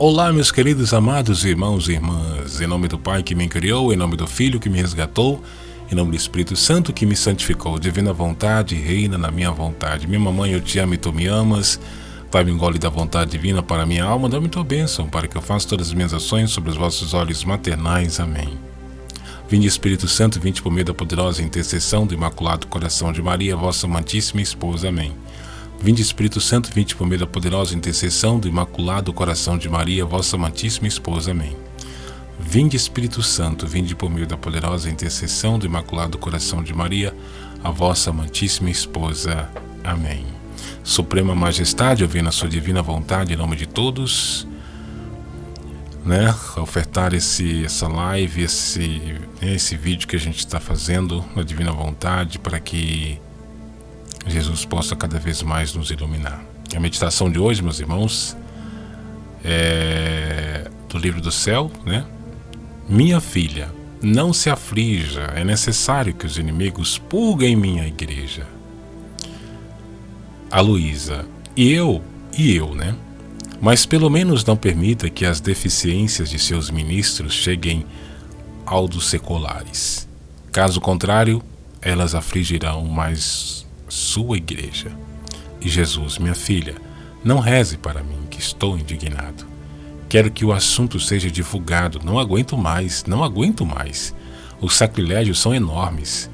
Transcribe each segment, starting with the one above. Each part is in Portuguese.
Olá, meus queridos amados irmãos e irmãs, em nome do Pai que me criou, em nome do Filho que me resgatou, em nome do Espírito Santo que me santificou, divina vontade reina na minha vontade. Minha mamãe, eu te amo e tu me amas. Pai, me engole da vontade divina para a minha alma, dá-me tua bênção, para que eu faça todas as minhas ações sobre os vossos olhos maternais. Amém. Vinde, Espírito Santo, vinde por meio da poderosa intercessão do Imaculado Coração de Maria, vossa amantíssima esposa. Amém. Vinde, Espírito Santo, vinde por meio da poderosa intercessão do Imaculado Coração de Maria, vossa amantíssima esposa. Amém. Vinde, Espírito Santo, vinde por meio da poderosa intercessão do Imaculado Coração de Maria, a vossa amantíssima esposa. Amém. Suprema Majestade, ouvindo a sua divina vontade, em nome de todos, ofertar essa live, esse vídeo que a gente está fazendo na divina vontade, para que Jesus possa cada vez mais nos iluminar. A meditação de hoje, meus irmãos, é do livro do céu, Minha filha, não se aflija, é necessário que os inimigos purguem minha igreja. A Luísa, e eu, mas pelo menos não permita que as deficiências de seus ministros cheguem ao dos seculares. Caso contrário, elas afligirão mais sua igreja. E Jesus, minha filha, não reze para mim, que estou indignado. Quero que o assunto seja divulgado. Não aguento mais. Os sacrilégios são enormes.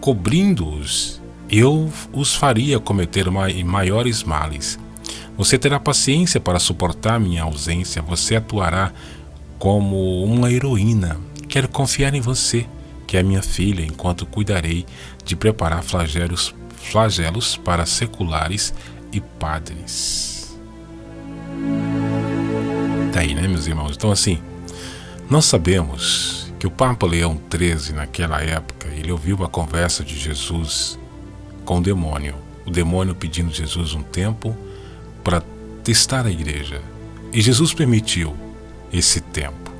Cobrindo-os, eu os faria cometer maiores males. Você terá paciência para suportar minha ausência. Você atuará como uma heroína. Quero confiar em você, que é minha filha, enquanto cuidarei de preparar flagelos para seculares e padres. Daí, meus irmãos? Então, assim, nós sabemos que o Papa Leão XIII, naquela época, ele ouviu a conversa de Jesus com o demônio pedindo a Jesus um tempo para testar a igreja. E Jesus permitiu esse tempo.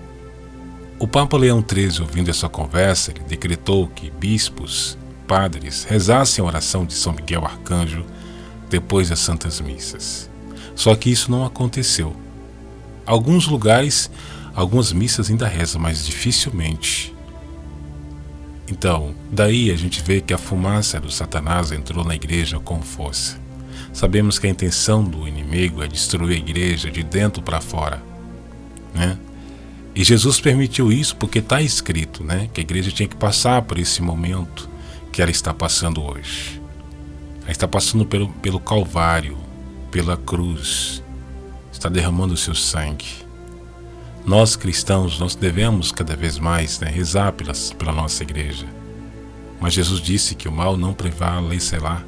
O Papa Leão XIII, ouvindo essa conversa, ele decretou que bispos, padres, rezassem a oração de São Miguel Arcanjo depois das Santas Missas. Só que isso não aconteceu. Alguns lugares, algumas missas ainda rezam, mas dificilmente. Então, daí a gente vê que a fumaça do Satanás entrou na igreja com força. Sabemos que a intenção do inimigo é destruir a igreja de dentro para fora, E Jesus permitiu isso porque está escrito, que a igreja tinha que passar por esse momento que ela está passando hoje. Ela está passando pelo Calvário, pela cruz, está derramando o seu sangue. Nós cristãos, nós devemos cada vez mais rezar pela nossa igreja. Mas Jesus disse que o mal não prevalecerá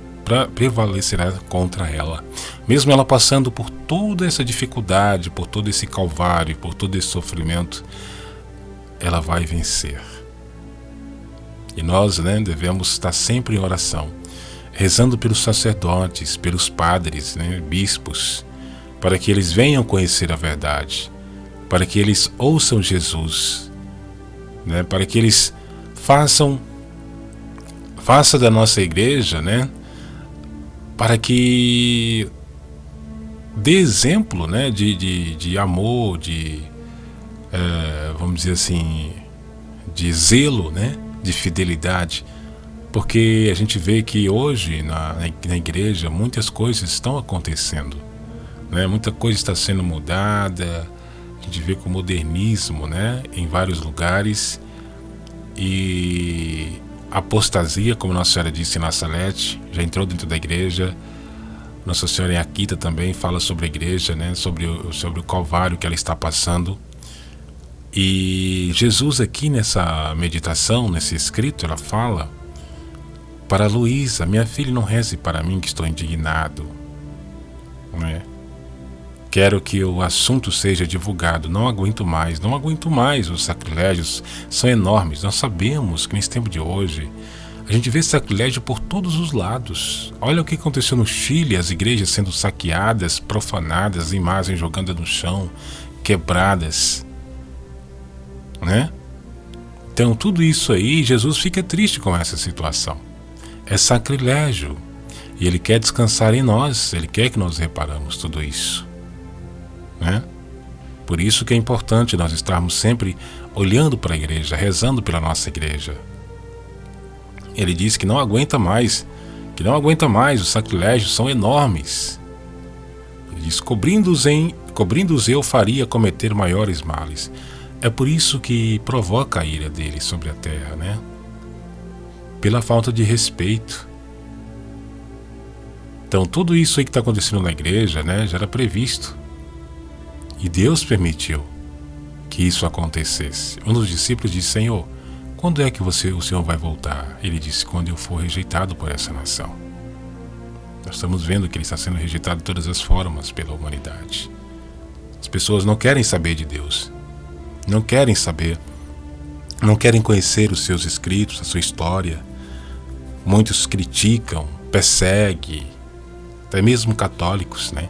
contra ela. Mesmo ela passando por toda essa dificuldade, por todo esse calvário, por todo esse sofrimento, ela vai vencer. E nós devemos estar sempre em oração, rezando pelos sacerdotes, pelos padres, bispos, para que eles venham conhecer a verdade, para que eles ouçam Jesus, para que eles façam da nossa igreja, para que dê exemplo de amor, vamos dizer assim, de zelo, de fidelidade, porque a gente vê que hoje na igreja muitas coisas estão acontecendo, muita coisa está sendo mudada, a gente vê com o modernismo em vários lugares, e a apostasia, como Nossa Senhora disse na Salete, já entrou dentro da igreja. Nossa Senhora em Akita também fala sobre a igreja, sobre o Calvário que ela está passando. E Jesus aqui nessa meditação, nesse escrito, ela fala para Luísa, minha filha, não reze para mim que estou indignado. Quero que o assunto seja divulgado. Não aguento mais. Os sacrilégios são enormes. Nós sabemos que nesse tempo de hoje a gente vê sacrilégio por todos os lados. Olha o que aconteceu no Chile, as igrejas sendo saqueadas, profanadas, imagens jogadas no chão, quebradas. Então tudo isso aí, Jesus fica triste com essa situação. É sacrilégio. E Ele quer descansar em nós. Ele quer que nós reparamos tudo isso. Por isso que é importante nós estarmos sempre olhando para a igreja, rezando pela nossa igreja. Ele diz que não aguenta mais, os sacrilégios são enormes. Ele diz, cobrindo-os eu faria cometer maiores males. É por isso que provoca a ira dele sobre a terra, né? Pela falta de respeito. Então tudo isso aí que está acontecendo na igreja, né, já era previsto. E Deus permitiu que isso acontecesse. Um dos discípulos disse, Senhor, quando é que o Senhor vai voltar? Ele disse, quando eu for rejeitado por essa nação. Nós estamos vendo que ele está sendo rejeitado de todas as formas pela humanidade. As pessoas não querem saber de Deus. Não querem saber. Não querem conhecer os seus escritos, a sua história. Muitos criticam, perseguem, até mesmo católicos, né?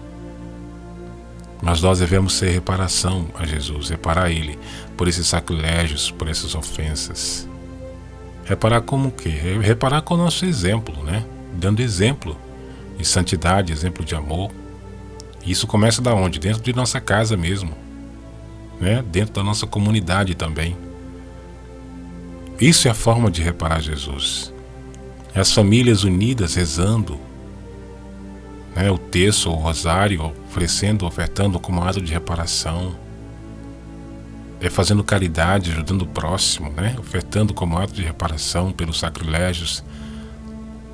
Mas nós devemos ser reparação a Jesus, reparar Ele por esses sacrilégios, por essas ofensas. Reparar como o quê? Reparar com o nosso exemplo, né? Dando exemplo de santidade, exemplo de amor. E isso começa da onde? Dentro de nossa casa mesmo, né? Dentro da nossa comunidade também. Isso é a forma de reparar Jesus. As famílias unidas rezando, né, o terço, o rosário, ofertando como ato de reparação, fazendo caridade, ajudando o próximo, né, ofertando como ato de reparação pelos sacrilégios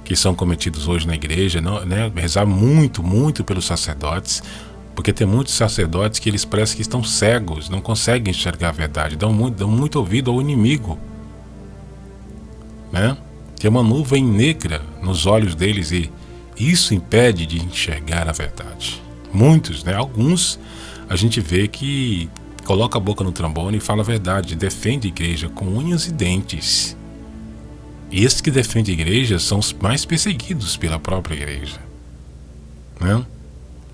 que são cometidos hoje na igreja, né, rezar muito, muito pelos sacerdotes, porque tem muitos sacerdotes que eles parecem que estão cegos, não conseguem enxergar a verdade, dão muito ouvido ao inimigo, né? Tem uma nuvem negra nos olhos deles e isso impede de enxergar a verdade. Muitos, né? Alguns a gente vê que coloca a boca no trombone e fala a verdade, defende a igreja com unhas e dentes. E esses que defendem a igreja são os mais perseguidos pela própria igreja, né?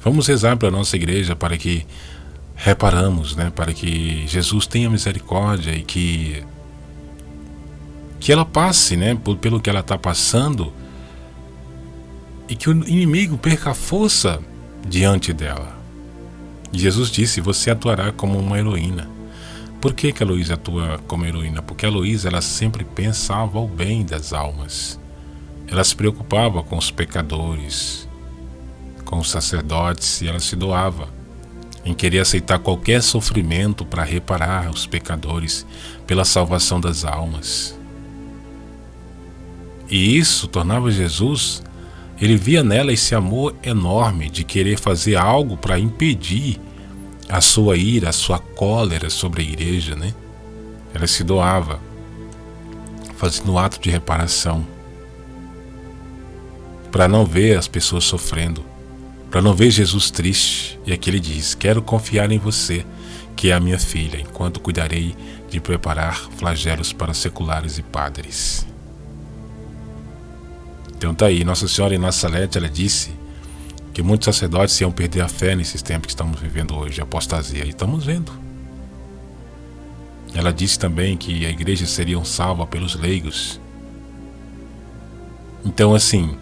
Vamos rezar para a nossa igreja para que reparamos, né? Para que Jesus tenha misericórdia e que ela passe, né? Pelo que ela está passando, e que o inimigo perca a força diante dela. Jesus disse, você atuará como uma heroína. Por que a Luísa atua como heroína? Porque a Luísa, ela sempre pensava o bem das almas. Ela se preocupava com os pecadores, com os sacerdotes, e ela se doava em querer aceitar qualquer sofrimento para reparar os pecadores pela salvação das almas. E isso tornava Jesus, ele via nela esse amor enorme de querer fazer algo para impedir a sua ira, a sua cólera sobre a igreja, né? Ela se doava, fazendo um ato de reparação, para não ver as pessoas sofrendo, para não ver Jesus triste. E aqui ele diz, quero confiar em você, que é a minha filha, enquanto cuidarei de preparar flagelos para seculares e padres. Então tá aí, Nossa Senhora em Nazaré, ela disse que muitos sacerdotes iam perder a fé nesses tempos que estamos vivendo hoje, de apostasia, e estamos vendo. Ela disse também que a igreja seria salva pelos leigos. Então assim,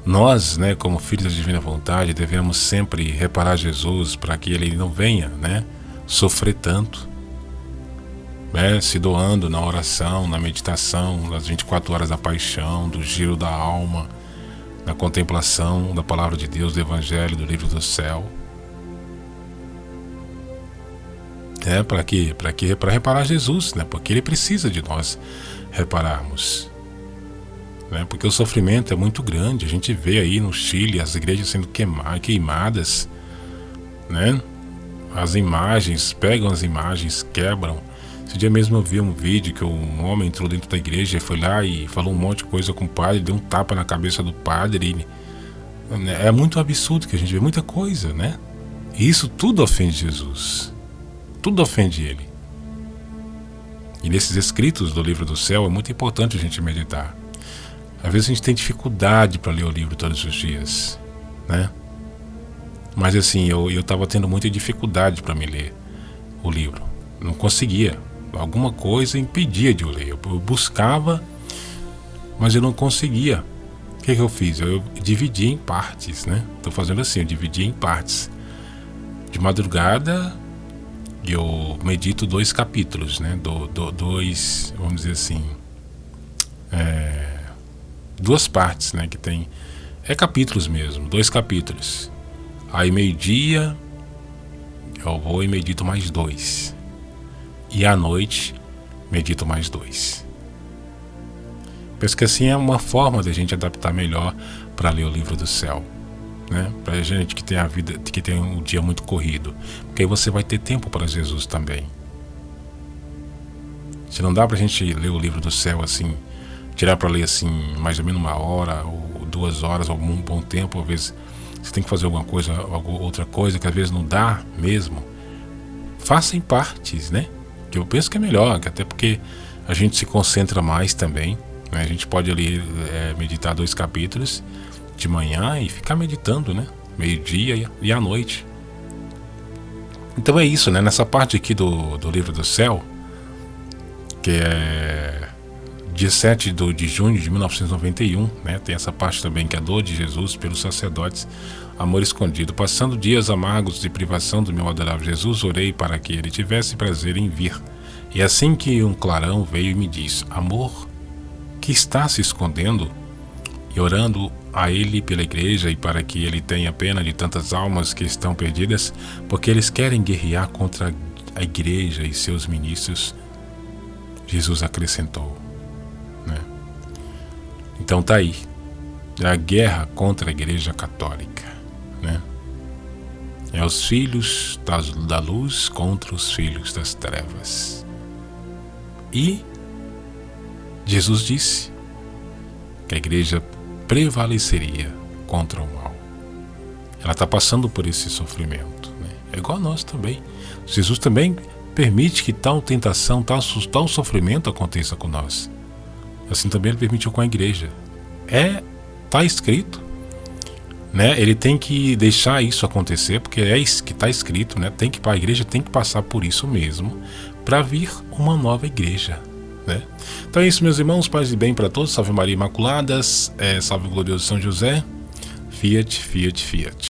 nós, né, como filhos da divina vontade, devemos sempre reparar Jesus para que ele não venha, né, sofrer tanto, né, se doando na oração, na meditação, nas 24 horas da paixão, do giro da alma, na contemplação da palavra de Deus, do Evangelho, do livro do céu. Para quê? Para reparar Jesus, né? Porque ele precisa de nós repararmos, né? Porque o sofrimento é muito grande. A gente vê aí no Chile as igrejas sendo queimadas, né? As imagens, pegam as imagens, quebram. Esse dia mesmo eu vi um vídeo que um homem entrou dentro da igreja e foi lá e falou um monte de coisa com o padre, deu um tapa na cabeça do padre. É muito absurdo que a gente vê muita coisa, né? E isso tudo ofende Jesus. Tudo ofende ele. E nesses escritos do livro do céu é muito importante a gente meditar. Às vezes a gente tem dificuldade para ler o livro todos os dias, né? Mas assim, eu estava tendo muita dificuldade para me ler o livro. Não conseguia. Alguma coisa impedia de eu ler. Eu buscava, mas eu não conseguia. O que eu fiz? Eu dividi em partes, né? Estou fazendo assim, eu dividi em partes. De madrugada E eu medito 2 capítulos, né? Dois, vamos dizer assim, 2 partes, né? Que tem, capítulos mesmo, 2 capítulos. Aí meio-dia eu vou e medito mais 2. E à noite medito mais 2. Penso que assim é uma forma da gente adaptar melhor para ler o livro do céu, né? Para gente que tem a vida, que tem um dia muito corrido, porque aí você vai ter tempo para Jesus também. Se não dá pra gente ler o livro do céu assim, tirar para ler assim mais ou menos 1 hora ou 2 horas, algum bom tempo, às vezes você tem que fazer alguma coisa, outra coisa que às vezes não dá mesmo, faça em partes, né? Que eu penso que é melhor, até porque a gente se concentra mais também, né? A gente pode ali meditar 2 capítulos de manhã e ficar meditando, né? Meio-dia e à noite. Então é isso, né? Nessa parte aqui do livro do céu, que é dia 7 de junho de 1991, né? Tem essa parte também que é a dor de Jesus pelos sacerdotes, amor escondido. Passando dias amargos de privação do meu adorável Jesus, orei para que ele tivesse prazer em vir. E assim que um clarão veio e me disse: amor, que está se escondendo? E orando a ele pela igreja e para que ele tenha pena de tantas almas que estão perdidas, porque eles querem guerrear contra a igreja e seus ministros, Jesus acrescentou, né? Então tá aí, é a guerra contra a igreja católica, né? É os filhos da luz contra os filhos das trevas. E Jesus disse que a igreja prevaleceria contra o mal. Ela está passando por esse sofrimento, né? É igual a nós também. Jesus também permite que tal tentação, tal sofrimento aconteça com nós. Assim também ele permitiu com a igreja. Está escrito, né? Ele tem que deixar isso acontecer, porque é isso que está escrito, né? A igreja tem que passar por isso mesmo para vir uma nova igreja, né? Então é isso, meus irmãos, paz e bem para todos. Salve Maria Imaculadas, salve o glorioso São José. Fiat, fiat, fiat.